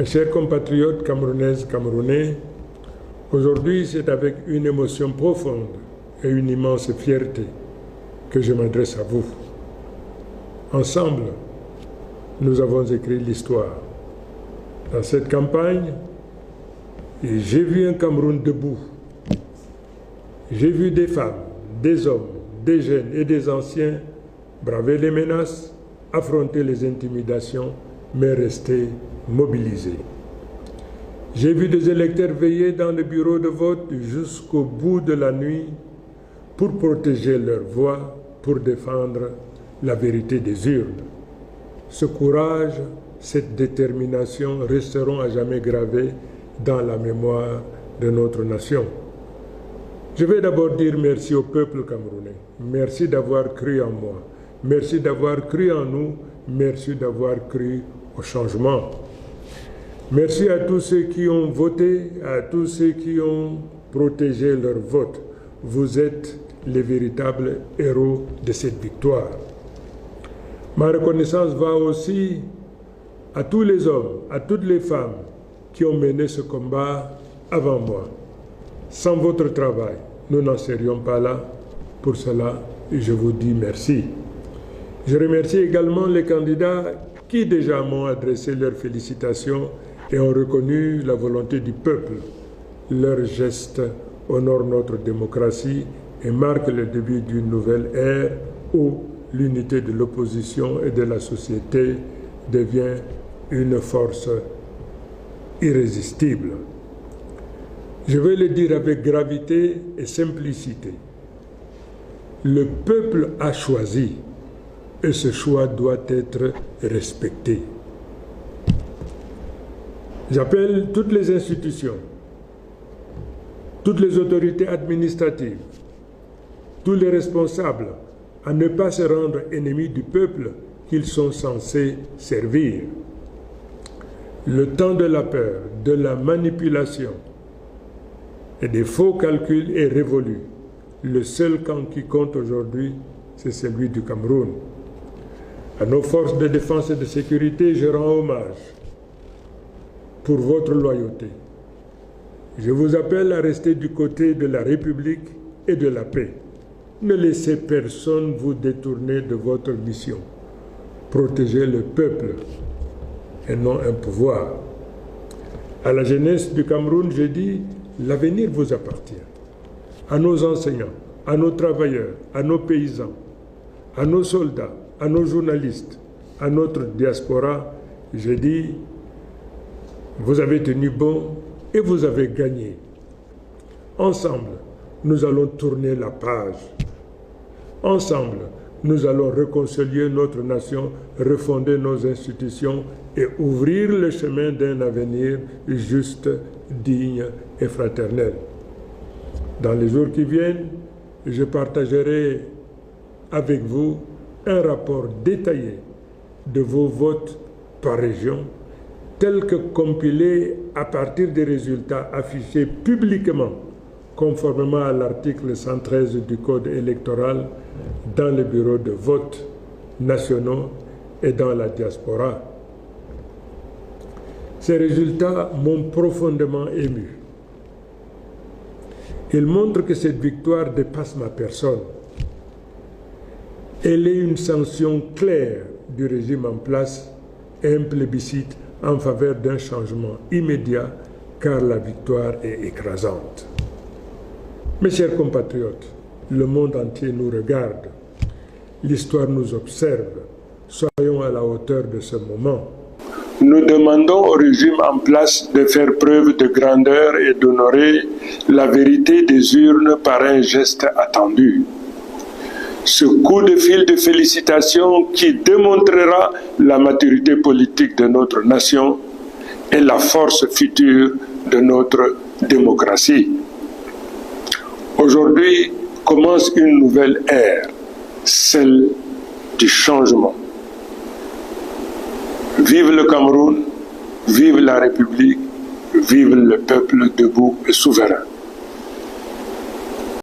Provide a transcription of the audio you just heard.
Mes chers compatriotes camerounaises, camerounais, aujourd'hui c'est avec une émotion profonde et une immense fierté que je m'adresse à vous. Ensemble, nous avons écrit l'histoire. Dans cette campagne, j'ai vu un Cameroun debout. J'ai vu des femmes, des hommes, des jeunes et des anciens braver les menaces, affronter les intimidations, mais rester mobilisés. J'ai vu des électeurs veiller dans le bureau de vote jusqu'au bout de la nuit pour protéger leur voix, pour défendre la vérité des urnes. Ce courage, cette détermination resteront à jamais gravés dans la mémoire de notre nation. Je vais d'abord dire merci au peuple camerounais. Merci d'avoir cru en moi. Merci d'avoir cru en nous. Merci d'avoir cru au changement. Merci à tous ceux qui ont voté, à tous ceux qui ont protégé leur vote. Vous êtes les véritables héros de cette victoire. Ma reconnaissance va aussi à tous les hommes, à toutes les femmes qui ont mené ce combat avant moi. Sans votre travail, nous n'en serions pas là. Pour cela, je vous dis merci. Je remercie également les candidats qui déjà m'ont adressé leurs félicitations et ont reconnu la volonté du peuple. Leurs gestes honorent notre démocratie et marquent le début d'une nouvelle ère où l'unité de l'opposition et de la société devient une force irrésistible. Je vais le dire avec gravité et simplicité. Le peuple a choisi et ce choix doit être respecté. J'appelle toutes les institutions, toutes les autorités administratives, tous les responsables à ne pas se rendre ennemis du peuple qu'ils sont censés servir. Le temps de la peur, de la manipulation et des faux calculs est révolu. Le seul camp qui compte aujourd'hui, c'est celui du Cameroun. À nos forces de défense et de sécurité, je rends hommage pour votre loyauté. Je vous appelle à rester du côté de la République et de la paix. Ne laissez personne vous détourner de votre mission. Protégez le peuple et non un pouvoir. À la jeunesse du Cameroun, je dis, l'avenir vous appartient. À nos enseignants, à nos travailleurs, à nos paysans, à nos soldats, à nos journalistes, à notre diaspora, je dis, vous avez tenu bon et vous avez gagné. Ensemble, nous allons tourner la page. Ensemble, nous allons réconcilier notre nation, refonder nos institutions et ouvrir le chemin d'un avenir juste, digne et fraternel. Dans les jours qui viennent, je partagerai avec vous un rapport détaillé de vos votes par région, tel que compilé à partir des résultats affichés publiquement, conformément à l'article 113 du Code électoral, dans les bureaux de vote nationaux et dans la diaspora. Ces résultats m'ont profondément ému. Ils montrent que cette victoire dépasse ma personne. Elle est une sanction claire du régime en place et un plébiscite en faveur d'un changement immédiat, car la victoire est écrasante. Mes chers compatriotes, le monde entier nous regarde. L'histoire nous observe. Soyons à la hauteur de ce moment. Nous demandons au régime en place de faire preuve de grandeur et d'honorer la vérité des urnes par un geste attendu. Ce coup de fil de félicitations qui démontrera la maturité politique de notre nation et la force future de notre démocratie. Aujourd'hui commence une nouvelle ère, celle du changement. Vive le Cameroun, vive la République, vive le peuple debout et souverain.